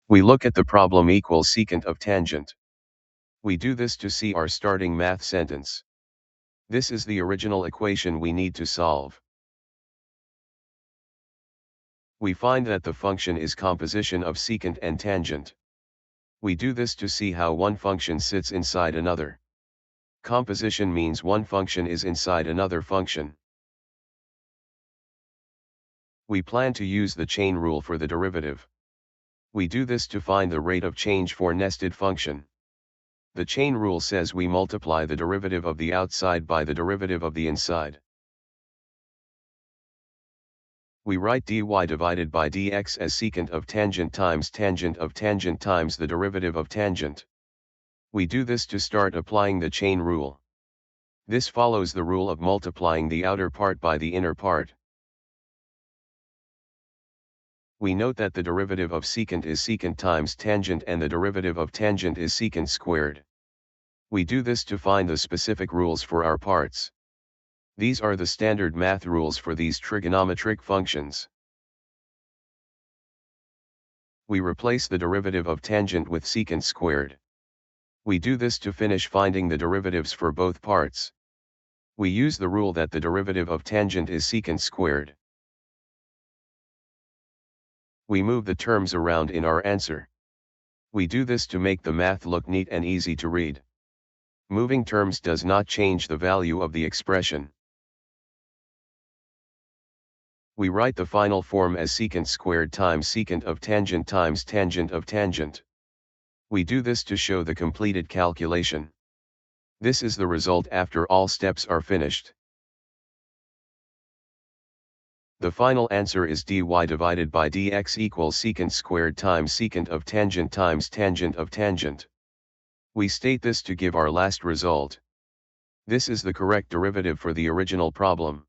We look at the problem equals secant of tangent. We do this to see our starting math sentence. This is the original equation we need to solve. We find that the function is composition of secant and tangent. We do this to see how one function sits inside another. Composition means one function is inside another function. We plan to use the chain rule for the derivative. We do this to find the rate of change for nested function. The chain rule says we multiply the derivative of the outside by the derivative of the inside. We write dy divided by dx as secant of tangent times times the derivative of tangent. We do this to start applying the chain rule. This follows the rule of multiplying the outer part by the inner part. We note that the derivative of secant is secant times tangent and the derivative of tangent is secant squared. We do this to find the specific rules for our parts. These are the standard math rules for these trigonometric functions. We replace the derivative of tangent with secant squared. We do this to finish finding the derivatives for both parts. We use the rule that the derivative of tangent is secant squared. We move the terms around in our answer. We do this to make the math look neat and easy to read. Moving terms does not change the value of the expression. We write the final form as secant squared times secant of tangent times tangent of tangent. We do this to show the completed calculation. This is the result after all steps are finished. The final answer is dy divided by dx equals secant squared times secant of tangent times tangent of tangent. We state this to give our last result. This is the correct derivative for the original problem.